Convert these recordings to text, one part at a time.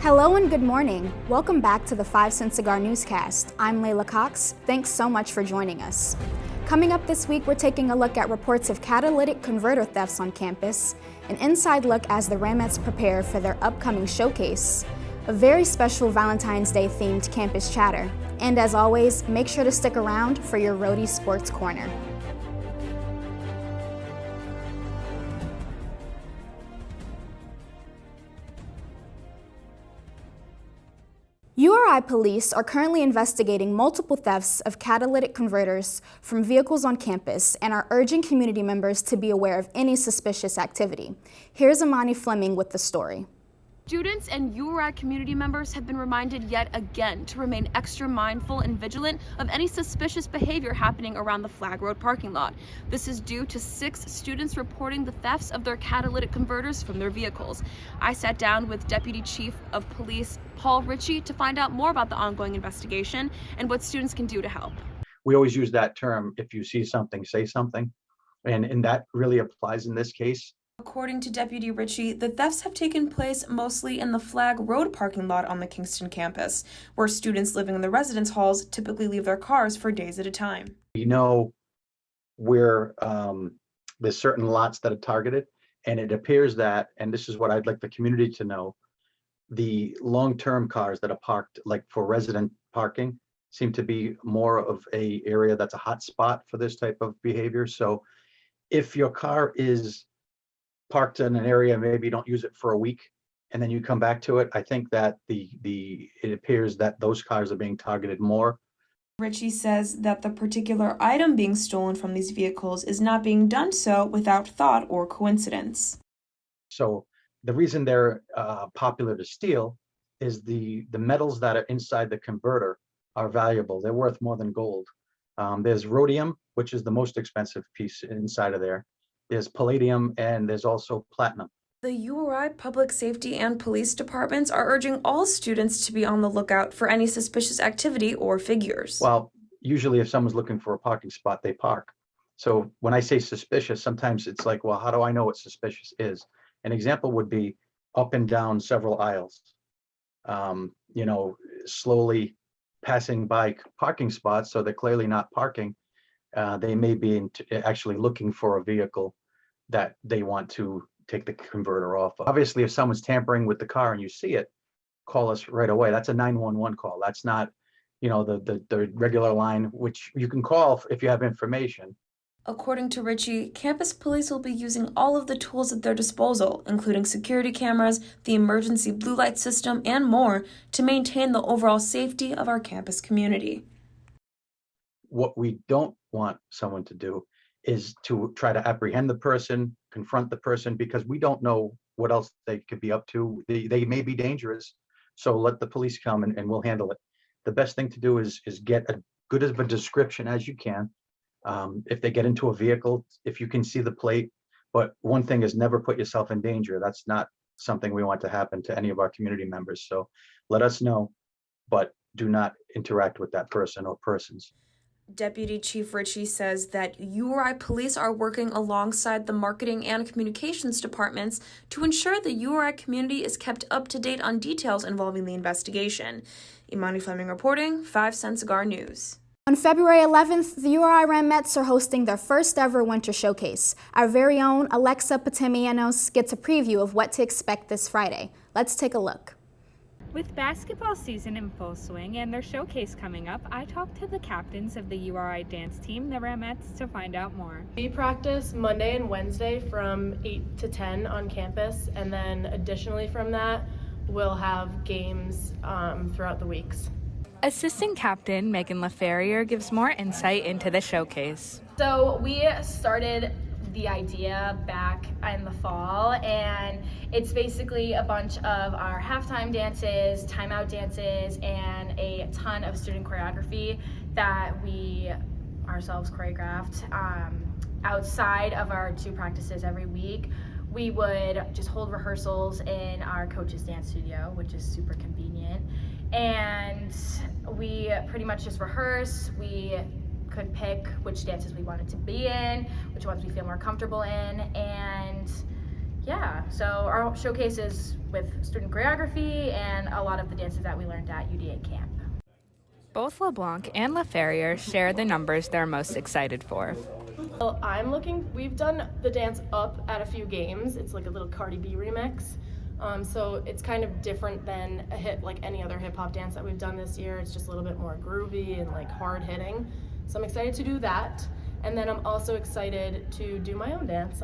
Hello and good morning. Welcome back to the 5 Cent Cigar Newscast. I'm Leila Cox. Thanks so much for joining us. Coming up this week, we're taking a look at reports of catalytic converter thefts on campus, an inside look as the Ramettes prepare for their upcoming showcase, a very special Valentine's Day themed campus chatter, and as always, make sure to stick around for your Rhody Sports Corner. URI police are currently investigating multiple thefts of catalytic converters from vehicles on campus and are urging community members to be aware of any suspicious activity. Here's Imani Fleming with the story. Students and URI community members have been reminded yet again to remain extra mindful and vigilant of any suspicious behavior happening around the Flag Road parking lot. This is due to 6 students reporting the thefts of their catalytic converters from their vehicles. I sat down with Deputy Chief of Police Paul Rhody to find out more about the ongoing investigation and what students can do to help. We always use that term, if you see something, say something, and that really applies in this case. According to Deputy Rhody, the thefts have taken place mostly in the Flag Road parking lot on the Kingston campus, where students living in the residence halls typically leave their cars for days at a time. We know where there's certain lots that are targeted, and it appears that, and this is what I'd like the community to know, the long-term cars that are parked, like for resident parking, seem to be more of a area that's a hot spot for this type of behavior. So if your car is parked in an area, maybe you don't use it for a week, and then you come back to it, I think that it appears that those cars are being targeted more. Rhody says that the particular item being stolen from these vehicles is not being done so without thought or coincidence. So the reason they're popular to steal is the metals that are inside the converter are valuable. They're worth more than gold. There's rhodium, which is the most expensive piece inside of there. There's palladium, and there's also platinum. The URI Public Safety and Police Departments are urging all students to be on the lookout for any suspicious activity or figures. Well, usually if someone's looking for a parking spot, they park. So when I say suspicious, sometimes it's like, well, how do I know what suspicious is? An example would be up and down several aisles, slowly passing by parking spots, so they're clearly not parking. They may be actually looking for a vehicle that they want to take the converter off of. Obviously, if someone's tampering with the car and you see it, call us right away. That's a 911 call. That's not, the regular line, which you can call if you have information. According to Rhody, campus police will be using all of the tools at their disposal, including security cameras, the emergency blue light system, and more, to maintain the overall safety of our campus community. What we don't want someone to do is to try to apprehend the person, confront the person, because we don't know what else they could be up to. They may be dangerous. So let the police come and we'll handle it. The best thing to do is get as good of a description as you can. If they get into a vehicle, if you can see the plate. But one thing is, never put yourself in danger. That's not something we want to happen to any of our community members. So let us know, but do not interact with that person or persons. Deputy Chief Rhody says that URI police are working alongside the marketing and communications departments to ensure the URI community is kept up to date on details involving the investigation. Imani Fleming reporting, 5 Cent Cigar News. On February 11th, the URI Ramettes are hosting their first ever winter showcase. Our very own Alexa Potimianos gets a preview of what to expect this Friday. Let's take a look. With basketball season in full swing and their showcase coming up, I talked to the captains of the URI dance team, the Ramettes, to find out more. We practice Monday and Wednesday from 8 to 10 on campus, and then additionally from that, we'll have games throughout the weeks. Assistant Captain Megan LaFerrier gives more insight into the showcase. So we started the idea back in the fall, and it's basically a bunch of our halftime dances, timeout dances, and a ton of student choreography that we ourselves choreographed outside of our 2 practices every week. We would just hold rehearsals in our coach's dance studio, which is super convenient, and we pretty much just rehearse. We could pick which dances we wanted to be in, which ones we feel more comfortable in, and yeah, so our showcase is with student choreography and a lot of the dances that we learned at UDA camp. Both LeBlanc and LaFerrier share the numbers they're most excited for. Well, we've done the dance Up at a few games. It's like a little Cardi B remix. So it's kind of different than like any other hip hop dance that we've done this year. It's just a little bit more groovy and like hard hitting. So I'm excited to do that. And then I'm also excited to do my own dance.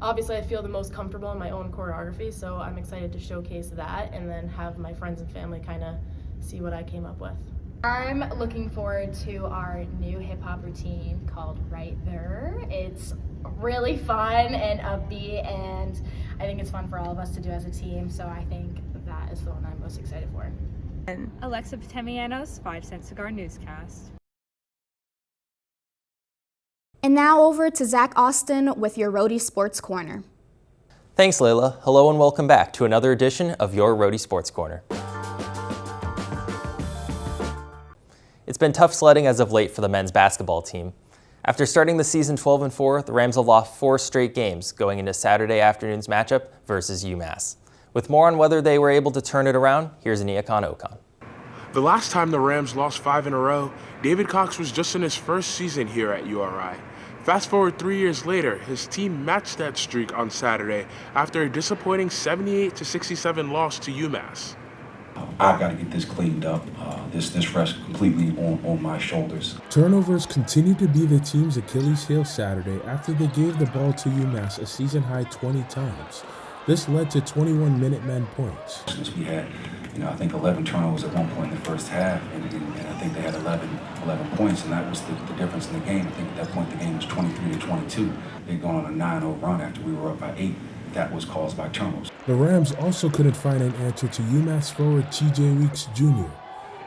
Obviously I feel the most comfortable in my own choreography, so I'm excited to showcase that and then have my friends and family kind of see what I came up with. I'm looking forward to our new hip hop routine called Right There. It's really fun and upbeat, and I think it's fun for all of us to do as a team, so I think that is the one I'm most excited for. And Alexa Potimianos, 5 Cent Cigar Newscast. And now over to Zach Austin with your Rhody Sports Corner. Thanks, Leila. Hello and welcome back to another edition of your Rhody Sports Corner. It's been tough sledding as of late for the men's basketball team. After starting the season 12-4, the Rams have lost 4 straight games going into Saturday afternoon's matchup versus UMass. With more on whether they were able to turn it around, here's Aniekan Okon. The last time the Rams lost 5 in a row, David Cox was just in his first season here at URI. Fast forward 3 years later, his team matched that streak on Saturday after a disappointing 78-67 loss to UMass. I've got to get this cleaned up. This rests completely on my shoulders. Turnovers continued to be the team's Achilles heel Saturday after they gave the ball to UMass a season-high 20 times. This led to 21 Minutemen points. Since we had, I think 11 turnovers at one point in the first half, and I think they had 11 points, and that was the difference in the game. I think at that point the game was 23-22. They'd gone on a 9-0 run after we were up by 8. That was caused by turnovers. The Rams also couldn't find an answer to UMass forward T.J. Weeks Jr.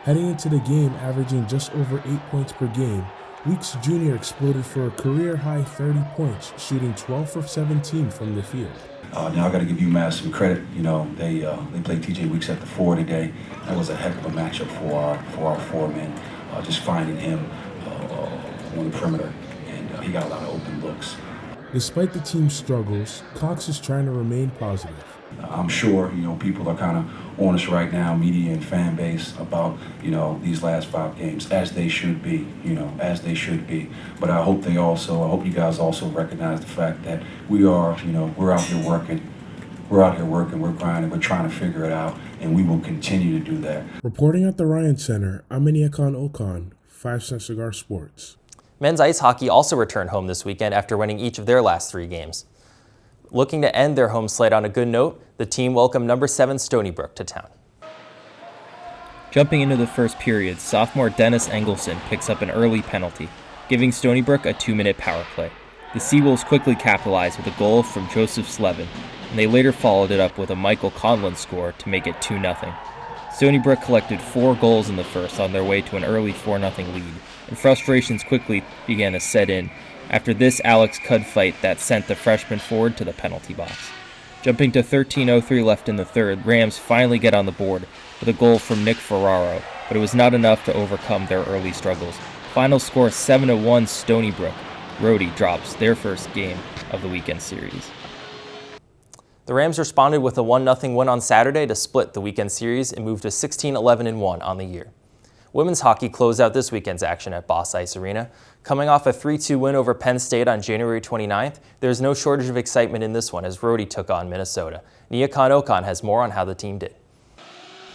Heading into the game, averaging just over 8 points per game, Weeks Jr. exploded for a career-high 30 points, shooting 12 for 17 from the field. Now I got to give UMass some credit. They played T.J. Weeks at the 4 today. That was a heck of a matchup for our 4 men. Just finding him on the perimeter, and he got a lot of open looks. Despite the team's struggles, Cox is trying to remain positive. I'm sure, people are kind of on us right now, media and fan base, about, these last 5 games, as they should be, as they should be. But I hope you guys also recognize the fact that we're out here working. We're grinding, we're trying to figure it out, and we will continue to do that. Reporting at the Ryan Center, I'm Aniakon Okon, 5 Cent Cigar Sports. Men's ice hockey also returned home this weekend after winning each of their last 3 games. Looking to end their home slate on a good note, the team welcomed number 7 Stony Brook to town. Jumping into the first period, sophomore Dennis Engelson picks up an early penalty, giving Stony Brook a 2-minute power play. The Seawolves quickly capitalized with a goal from Joseph Slevin, and they later followed it up with a Michael Conlon score to make it 2-0. Stony Brook collected 4 goals in the first on their way to an early 4-0 lead, and frustrations quickly began to set in after this Alex Cudd fight that sent the freshman forward to the penalty box. Jumping to 13:03 left in the third, Rams finally get on the board with a goal from Nick Ferraro, but it was not enough to overcome their early struggles. Final score 7-1 Stony Brook. Rhody drops their first game of the weekend series. The Rams responded with a 1-0 win on Saturday to split the weekend series and move to 16-11-1 on the year. Women's hockey closed out this weekend's action at Boss Ice Arena. Coming off a 3-2 win over Penn State on January 29th, there's no shortage of excitement in this one as Rhody took on Minnesota. Aniekan Okon has more on how the team did.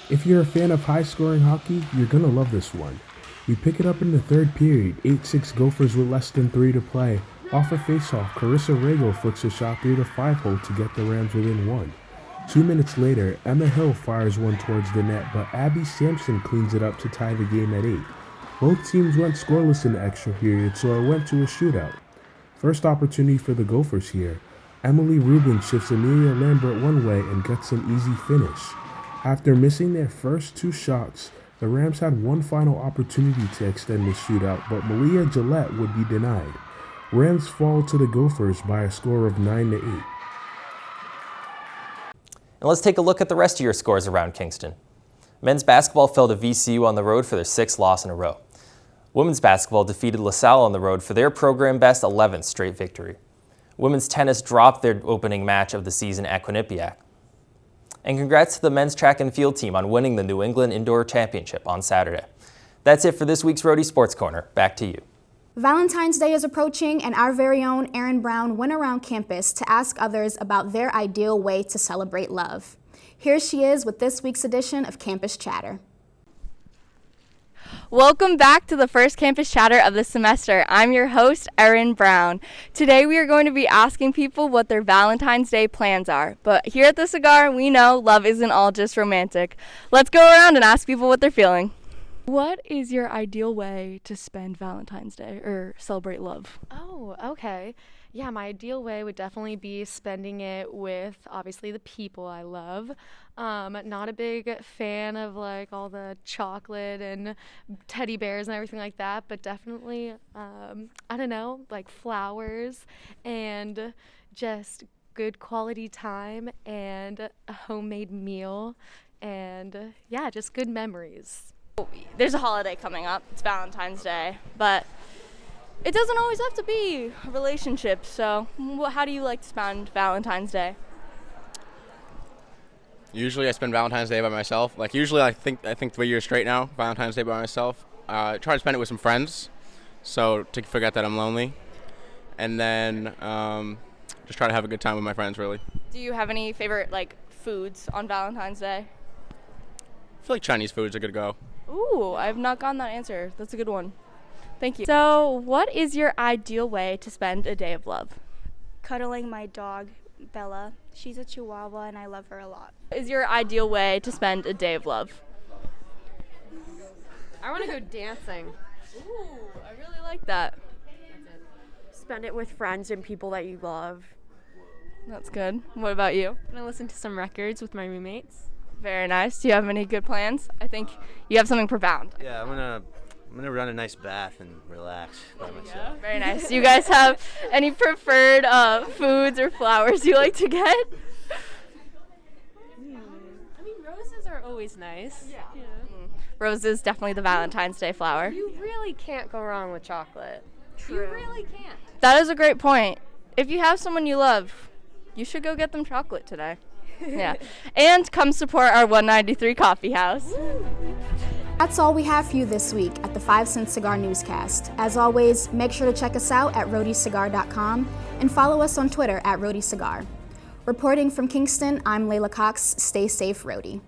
If you're a fan of high-scoring hockey, you're going to love this one. We pick it up in the third period, 8-6 Gophers with less than 3 to play. Off a faceoff, Carissa Rago flicks a shot through the 5-hole to get the Rams within 1. 2 minutes later, Emma Hill fires one towards the net, but Abby Sampson cleans it up to tie the game at 8. Both teams went scoreless in the extra period, so it went to a shootout. First opportunity for the Gophers here. Emily Rubin shifts Amelia Lambert one way and gets an easy finish. After missing their first 2 shots, the Rams had one final opportunity to extend the shootout, but Malia Gillette would be denied. Rams fall to the Gophers by a score of 9-8. And let's take a look at the rest of your scores around Kingston. Men's basketball fell to VCU on the road for their 6th loss in a row. Women's basketball defeated LaSalle on the road for their program best 11th straight victory. Women's tennis dropped their opening match of the season at Quinnipiac. And congrats to the men's track and field team on winning the New England Indoor Championship on Saturday. That's it for this week's Rhody Sports Corner. Back to you. Valentine's Day is approaching, and our very own Erin Brown went around campus to ask others about their ideal way to celebrate love. Here she is with this week's edition of Campus Chatter. Welcome back to the first Campus Chatter of the semester. I'm your host, Erin Brown. Today we are going to be asking people what their Valentine's Day plans are. But here at The Cigar, we know love isn't all just romantic. Let's go around and ask people what they're feeling. What is your ideal way to spend Valentine's Day or celebrate love? Oh, okay. Yeah, my ideal way would definitely be spending it with, obviously, the people I love. Not a big fan of, like, all the chocolate and teddy bears and everything like that, but definitely, I don't know, like flowers and just good quality time and a homemade meal and, yeah, just good memories. There's a holiday coming up. It's Valentine's Day, but it doesn't always have to be a relationship. So how do you like to spend Valentine's Day? Usually I spend Valentine's Day by myself. Like usually I think 3 years straight now, Valentine's Day by myself. Try to spend it with some friends, so to forget that I'm lonely. And then just try to have a good time with my friends, really. Do you have any favorite like foods on Valentine's Day? I feel like Chinese food is a good go. Ooh, I've not gotten that answer. That's a good one. Thank you. So, what is your ideal way to spend a day of love? Cuddling my dog, Bella. She's a Chihuahua and I love her a lot. What is your ideal way to spend a day of love? I want to go dancing. Ooh, I really like that. Spend it with friends and people that you love. That's good. What about you? I'm gonna listen to some records with my roommates. Very nice. Do you have any good plans? I think you have something profound. Yeah, I'm gonna run a nice bath and relax by myself. Very nice. Do you guys have any preferred foods or flowers you like to get? I mean, roses are always nice. Yeah. Roses, definitely the Valentine's Day flower. You really can't go wrong with chocolate. True. You really can't. That is a great point. If you have someone you love, you should go get them chocolate today. Yeah. And come support our 193 Coffee House. That's all we have for you this week at the 5 Cent Cigar Newscast. As always, make sure to check us out at rhodycigar.com and follow us on Twitter at Rhody Cigar. Reporting from Kingston, I'm Leila Cox. Stay safe, Rhody.